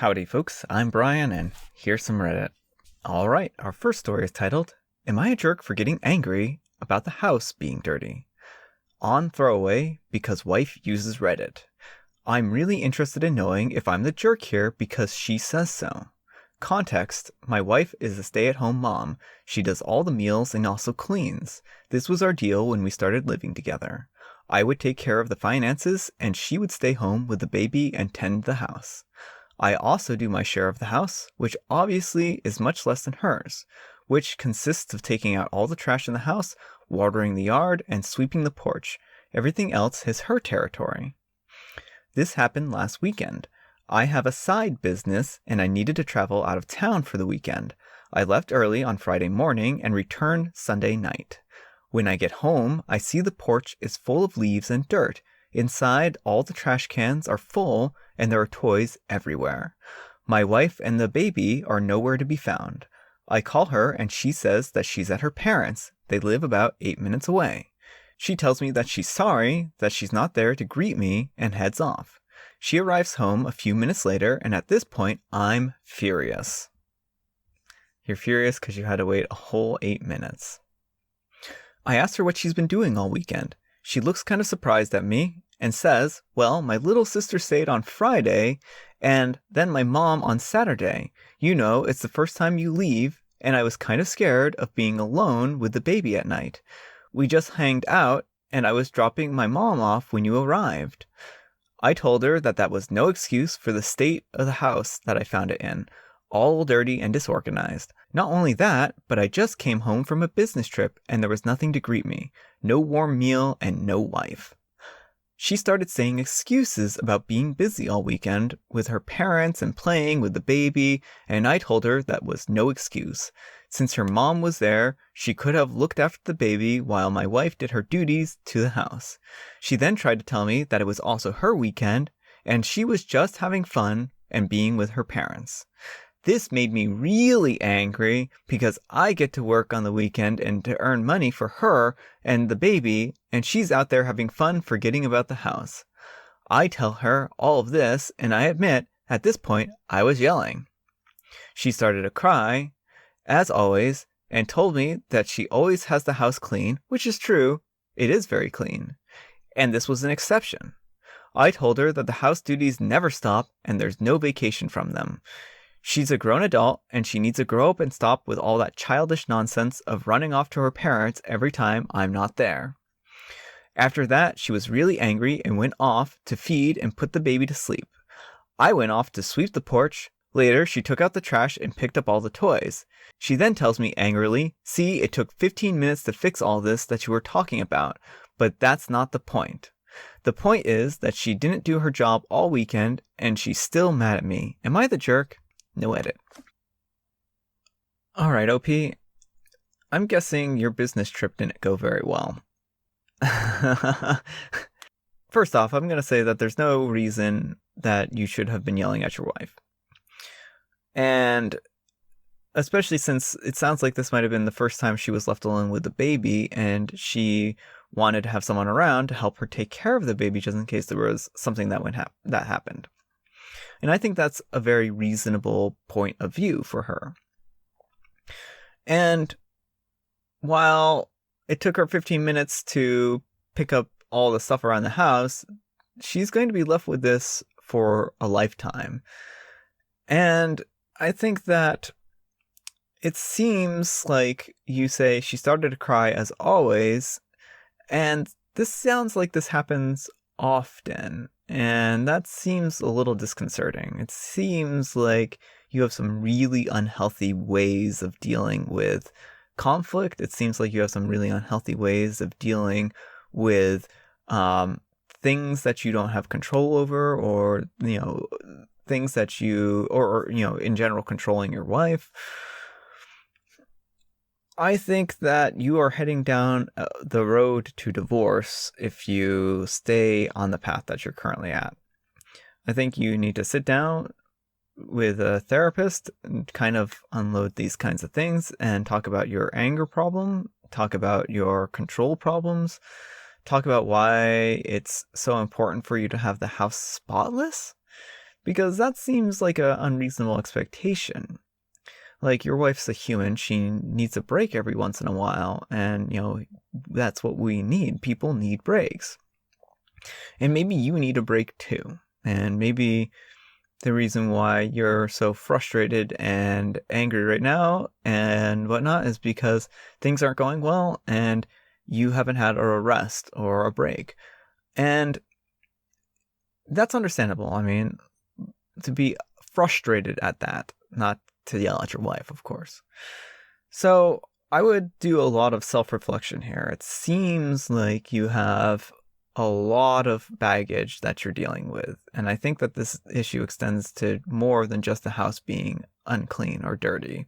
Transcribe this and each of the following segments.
Howdy folks, I'm Brian and here's some Reddit. Alright, our first story is titled, Am I a Jerk for Getting Angry About the House Being Dirty? On throwaway, because wife uses Reddit. I'm really interested in knowing if I'm the jerk here because she says so. Context, my wife is a stay-at-home mom. She does all the meals and also cleans. This was our deal when we started living together. I would take care of the finances and she would stay home with the baby and tend the house. I also do my share of the house, which obviously is much less than hers, which consists of taking out all the trash in the house, watering the yard, and sweeping the porch. Everything else is her territory. This happened last weekend. I have a side business, and I needed to travel out of town for the weekend. I left early on Friday morning and returned Sunday night. When I get home, I see the porch is full of leaves and dirt. Inside, all the trash cans are full, and there are toys everywhere. My wife and the baby are nowhere to be found. I call her, and she says that she's at her parents'. They live about 8 minutes away. She tells me that she's sorry, that she's not there to greet me, and heads off. She arrives home a few minutes later, and at this point, I'm furious. You're furious because you had to wait a whole 8 minutes. I asked her what she's been doing all weekend. She looks kind of surprised at me and says, well, my little sister stayed on Friday and then my mom on Saturday. You know, it's the first time you leave and I was kind of scared of being alone with the baby at night. We just hanged out and I was dropping my mom off when you arrived. I told her that that was no excuse for the state of the house that I found it in, all dirty and disorganized. Not only that, but I just came home from a business trip and there was nothing to greet me. No warm meal and no wife. She started saying excuses about being busy all weekend with her parents and playing with the baby, and I told her that was no excuse. Since her mom was there, she could have looked after the baby while my wife did her duties to the house. She then tried to tell me that it was also her weekend, and she was just having fun and being with her parents. This made me really angry because I get to work on the weekend and to earn money for her and the baby, and she's out there having fun forgetting about the house. I tell her all of this, and I admit, at this point, I was yelling. She started to cry, as always, and told me that she always has the house clean, which is true. It is very clean. And this was an exception. I told her that the house duties never stop and there's no vacation from them. She's a grown adult, and she needs to grow up and stop with all that childish nonsense of running off to her parents every time I'm not there. After that, she was really angry and went off to feed and put the baby to sleep. I went off to sweep the porch. Later, she took out the trash and picked up all the toys. She then tells me angrily, see, it took 15 minutes to fix all this that you were talking about, but that's not the point. The point is that she didn't do her job all weekend, and she's still mad at me. Am I the jerk? No edit. Alright, OP. I'm guessing your business trip didn't go very well. First off, I'm going to say that there's no reason that you should have been yelling at your wife. And especially since it sounds like this might have been the first time she was left alone with the baby, and she wanted to have someone around to help her take care of the baby just in case there was something that that happened. And I think that's a very reasonable point of view for her. And while it took her 15 minutes to pick up all the stuff around the house, she's going to be left with this for a lifetime. And I think that it seems like you say she started to cry as always, and this sounds like this happens often. And that seems a little disconcerting. It seems like you have some really unhealthy ways of dealing with conflict. It seems like you have some really unhealthy ways of dealing with things that you don't have control over, or, you know, things that you, or you know, in general, controlling your wife. I think that you are heading down the road to divorce if you stay on the path that you're currently at. I think you need to sit down with a therapist and kind of unload these kinds of things and talk about your anger problem, talk about your control problems, talk about why it's so important for you to have the house spotless. because that seems like an unreasonable expectation. Like, your wife's a human, she needs a break every once in a while, and, that's what we need. People need breaks. And maybe you need a break too. And maybe the reason why you're so frustrated and angry right now and whatnot is because things aren't going well and you haven't had a rest or a break. And that's understandable. I mean, to be frustrated at that, not to yell at your wife, of course. So I would do a lot of self-reflection here. It seems like you have a lot of baggage that you're dealing with. And I think that this issue extends to more than just the house being unclean or dirty.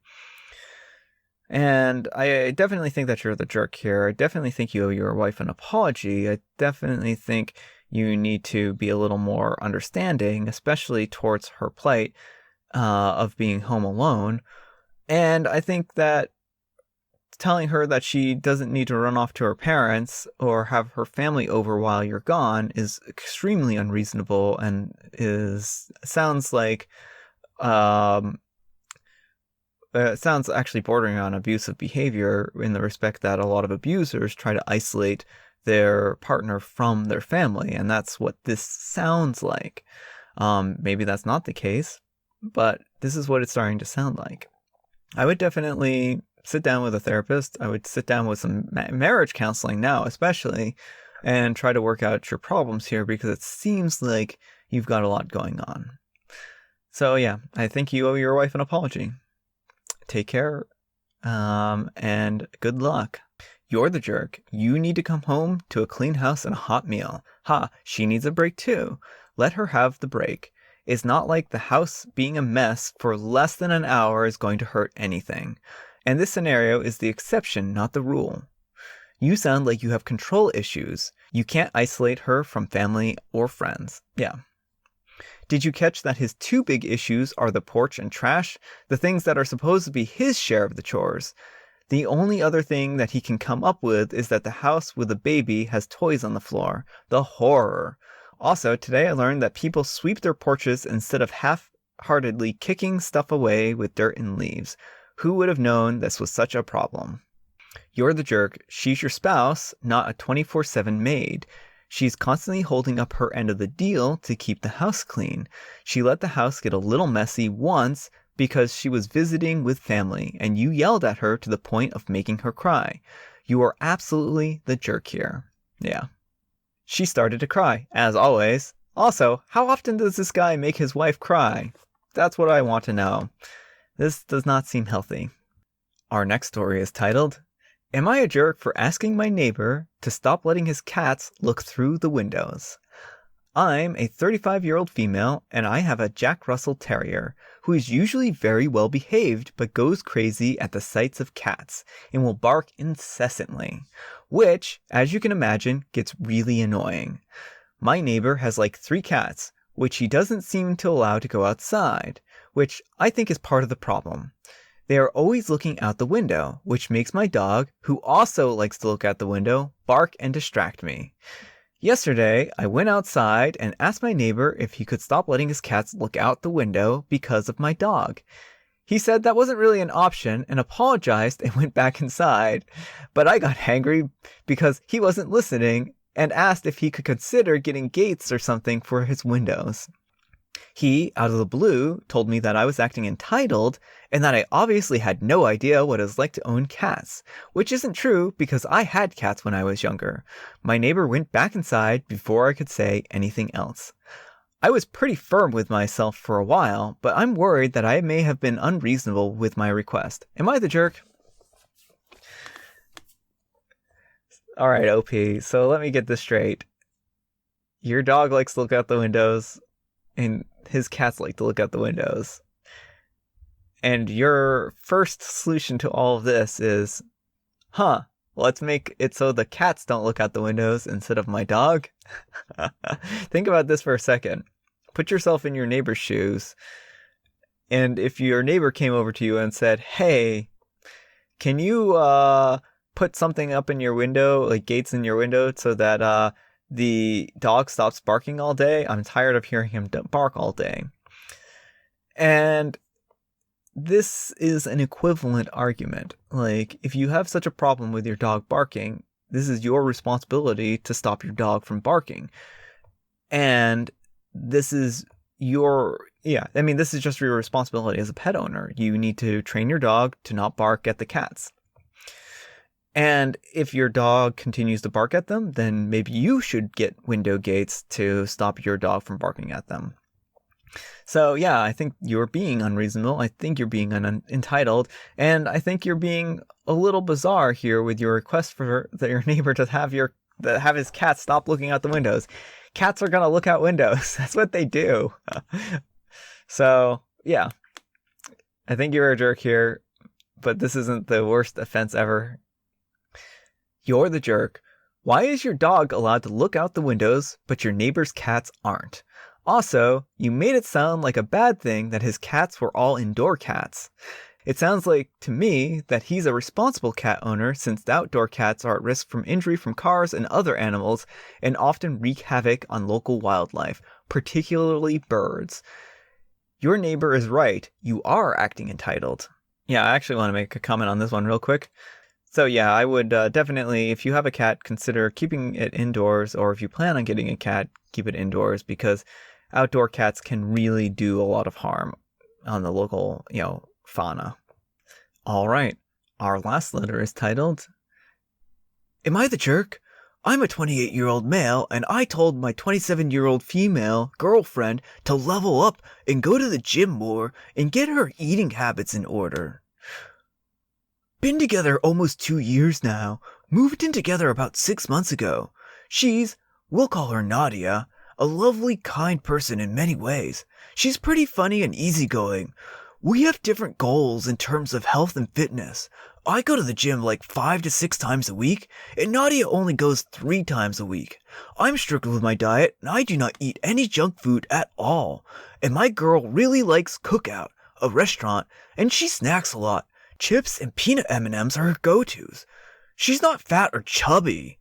And I definitely think that you're the jerk here. I definitely think you owe your wife an apology. I definitely think you need to be a little more understanding, especially towards her plight of being home alone. And I think that telling her that she doesn't need to run off to her parents or have her family over while you're gone is extremely unreasonable and sounds like it sounds actually bordering on abusive behavior, in the respect that a lot of abusers try to isolate their partner from their family, and that's what this sounds like. Maybe that's not the case, but this is what it's starting to sound like. I would definitely sit down with a therapist. I would sit down with some marriage counseling now, especially, and try to work out your problems here, because it seems like you've got a lot going on. So yeah, I think you owe your wife an apology. Take care, and good luck. You're the jerk. You need to come home to a clean house and a hot meal. Ha, she needs a break too. Let her have the break. It's not like the house being a mess for less than an hour is going to hurt anything. And this scenario is the exception, not the rule. You sound like you have control issues. You can't isolate her from family or friends. Yeah. Did you catch that his two big issues are the porch and trash, the things that are supposed to be his share of the chores? The only other thing that he can come up with is that the house with a baby has toys on the floor. The horror. Also, today I learned that people sweep their porches instead of half-heartedly kicking stuff away with dirt and leaves. Who would have known this was such a problem? You're the jerk. She's your spouse, not a 24/7 maid. She's constantly holding up her end of the deal to keep the house clean. She let the house get a little messy once because she was visiting with family, and you yelled at her to the point of making her cry. You are absolutely the jerk here. Yeah. She started to cry, as always. Also, how often does this guy make his wife cry? That's what I want to know. This does not seem healthy. Our next story is titled, Am I a jerk for asking my neighbor to stop letting his cats look through the windows? I'm a 35-year-old female, and I have a Jack Russell Terrier, who is usually very well behaved but goes crazy at the sights of cats and will bark incessantly, which, as you can imagine, gets really annoying. My neighbor has like 3 cats, which he doesn't seem to allow to go outside, which I think is part of the problem. They are always looking out the window, which makes my dog, who also likes to look out the window, bark and distract me. Yesterday, I went outside and asked my neighbor if he could stop letting his cats look out the window because of my dog. He said that wasn't really an option and apologized and went back inside, but I got angry because he wasn't listening and asked if he could consider getting gates or something for his windows. He, out of the blue, told me that I was acting entitled and that I obviously had no idea what it was like to own cats, which isn't true because I had cats when I was younger. My neighbor went back inside before I could say anything else. I was pretty firm with myself for a while, but I'm worried that I may have been unreasonable with my request. Am I the jerk? Alright, OP, so let me get this straight. Your dog likes to look out the windows, and his cats like to look out the windows. And your first solution to all of this is, let's make it so the cats don't look out the windows instead of my dog. Think about this for a second. Put yourself in your neighbor's shoes. And if your neighbor came over to you and said, hey, can you put something up in your window, like gates in your window, so that the dog stops barking all day? I'm tired of hearing him bark all day. And this is an equivalent argument. Like, if you have such a problem with your dog barking, this is your responsibility to stop your dog from barking. And this is this is just your responsibility as a pet owner. You need to train your dog to not bark at the cats. And if your dog continues to bark at them, then maybe you should get window gates to stop your dog from barking at them. So yeah, I think you're being unreasonable. I think you're being entitled. And I think you're being a little bizarre here with your request for your neighbor to have his cat stop looking out the windows. Cats are going to look out windows. That's what they do. So yeah, I think you're a jerk here, but this isn't the worst offense ever. You're the jerk. Why is your dog allowed to look out the windows, but your neighbor's cats aren't? Also, you made it sound like a bad thing that his cats were all indoor cats. It sounds like, to me, that he's a responsible cat owner since the outdoor cats are at risk from injury from cars and other animals and often wreak havoc on local wildlife, particularly birds. Your neighbor is right. You are acting entitled. Yeah, I actually want to make a comment on this one real quick. So yeah, I would definitely, if you have a cat, consider keeping it indoors, or if you plan on getting a cat, keep it indoors, because outdoor cats can really do a lot of harm on the local, fauna. All right, our last letter is titled, Am I the jerk? I'm a 28-year-old male, and I told my 27-year-old female girlfriend to level up and go to the gym more and get her eating habits in order. Been together almost 2 years now. Moved in together about 6 months ago. We'll call her Nadia, a lovely, kind person in many ways. She's pretty funny and easygoing. We have different goals in terms of health and fitness. I go to the gym like 5 to 6 times a week, and Nadia only goes 3 times a week. I'm strict with my diet, and I do not eat any junk food at all. And my girl really likes Cookout, a restaurant, and she snacks a lot. Chips and peanut M&Ms are her go-tos. She's not fat or chubby,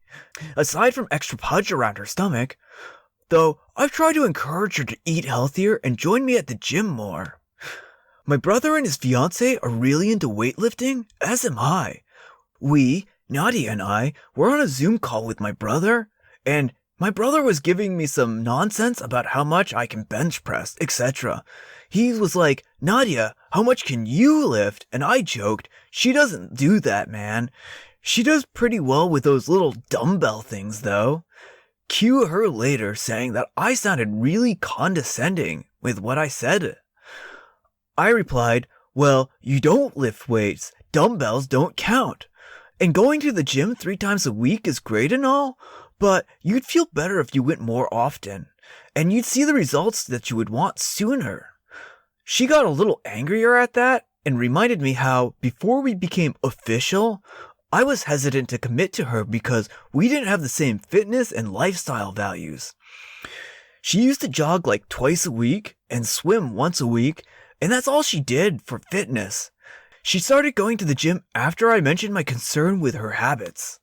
aside from extra pudge around her stomach. Though, I've tried to encourage her to eat healthier and join me at the gym more. My brother and his fiancée are really into weightlifting, as am I. Nadia and I, were on a Zoom call with my brother, and my brother was giving me some nonsense about how much I can bench press, etc. He was like, Nadia, how much can you lift? And I joked, she doesn't do that, man. She does pretty well with those little dumbbell things, though. Cue her later saying that I sounded really condescending with what I said. I replied, well, you don't lift weights. Dumbbells don't count. And going to the gym 3 times a week is great and all, but you'd feel better if you went more often, and you'd see the results that you would want sooner. She got a little angrier at that and reminded me how, before we became official, I was hesitant to commit to her because we didn't have the same fitness and lifestyle values. She used to jog like twice a week and swim once a week, and that's all she did for fitness. She started going to the gym after I mentioned my concern with her habits.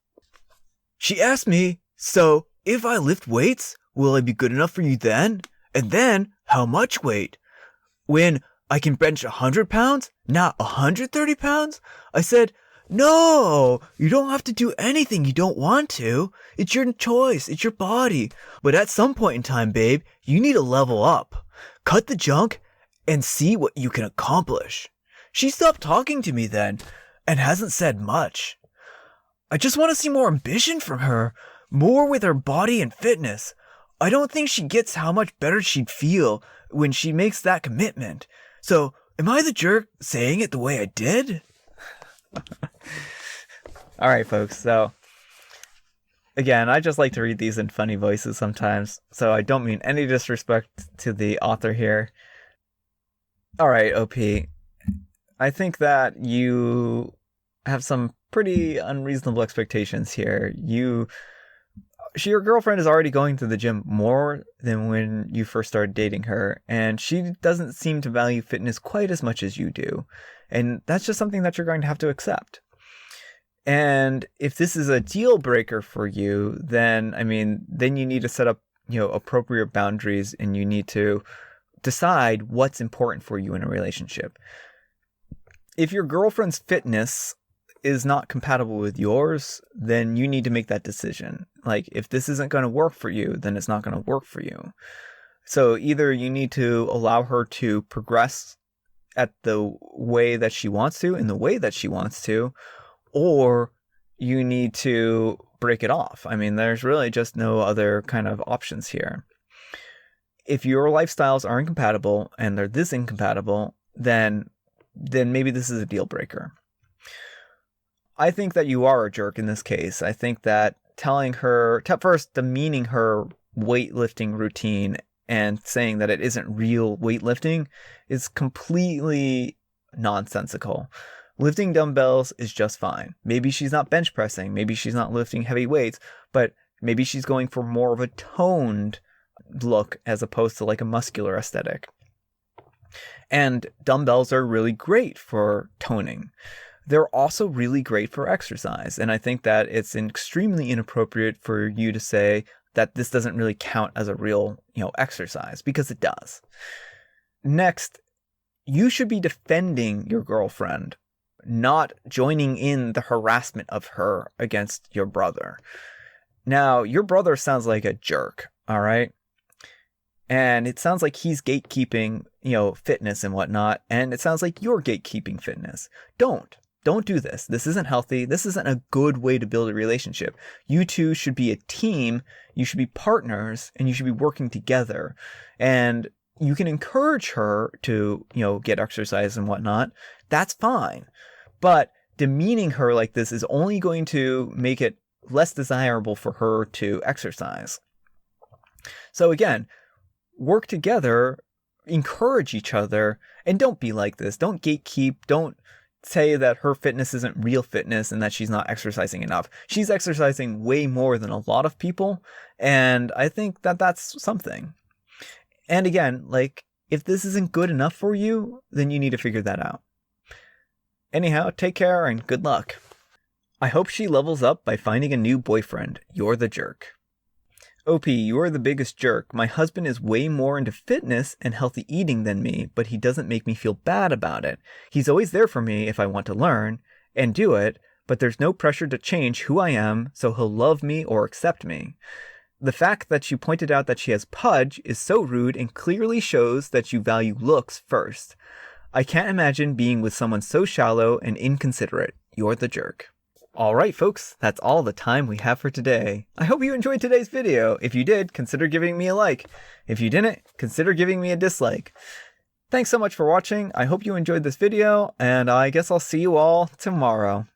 She asked me, so if I lift weights, will I be good enough for you then? And then, how much weight? When I can bench 100 pounds, not 130 pounds? I said, no, you don't have to do anything you don't want to. It's your choice, it's your body. But at some point in time, babe, you need to level up. Cut the junk and see what you can accomplish. She stopped talking to me then and hasn't said much. I just want to see more ambition from her, more with her body and fitness. I don't think she gets how much better she'd feel when she makes that commitment. So, am I the jerk saying it the way I did? All right, folks. So, again, I just like to read these in funny voices sometimes. So, I don't mean any disrespect to the author here. All right, OP. I think that you have some pretty unreasonable expectations here. Your girlfriend is already going to the gym more than when you first started dating her, and she doesn't seem to value fitness quite as much as you do. And that's just something that you're going to have to accept. And if this is a deal breaker for you, then you need to set up, appropriate boundaries, and you need to decide what's important for you in a relationship. If your girlfriend's fitness is not compatible with yours, then you need to make that decision. Like, if this isn't going to work for you, then it's not going to work for you. So either you need to allow her to progress at the way that she wants to, in the way that she wants to, or you need to break it off. I mean, there's really just no other kind of options here. If your lifestyles are incompatible and they're this incompatible, then maybe this is a deal breaker. I think that you are a jerk in this case. I think that telling her, first demeaning her weightlifting routine and saying that it isn't real weightlifting is completely nonsensical. Lifting dumbbells is just fine. Maybe she's not bench pressing. Maybe she's not lifting heavy weights, but maybe she's going for more of a toned look as opposed to like a muscular aesthetic. And dumbbells are really great for toning. They're also really great for exercise. And I think that it's extremely inappropriate for you to say that this doesn't really count as a real, exercise, because it does. Next, you should be defending your girlfriend, not joining in the harassment of her against your brother. Now, your brother sounds like a jerk, all right? And it sounds like he's gatekeeping, fitness and whatnot. And it sounds like you're gatekeeping fitness. Don't do this. This isn't healthy. This isn't a good way to build a relationship. You two should be a team. You should be partners, and you should be working together. And you can encourage her to, get exercise and whatnot. That's fine. But demeaning her like this is only going to make it less desirable for her to exercise. So again, work together, encourage each other, and don't be like this. Don't gatekeep. Don't say that her fitness isn't real fitness and that she's not exercising enough. She's exercising way more than a lot of people, and I think that that's something. And again, like, if this isn't good enough for you, then you need to figure that out. Anyhow, take care and good luck. I hope she levels up by finding a new boyfriend. You're the jerk. OP, you are the biggest jerk. My husband is way more into fitness and healthy eating than me, but he doesn't make me feel bad about it. He's always there for me if I want to learn and do it, but there's no pressure to change who I am, so he'll love me or accept me. The fact that you pointed out that she has pudge is so rude and clearly shows that you value looks first. I can't imagine being with someone so shallow and inconsiderate. You're the jerk. Alright folks, that's all the time we have for today. I hope you enjoyed today's video. If you did, consider giving me a like. If you didn't, consider giving me a dislike. Thanks so much for watching. I hope you enjoyed this video, and I guess I'll see you all tomorrow.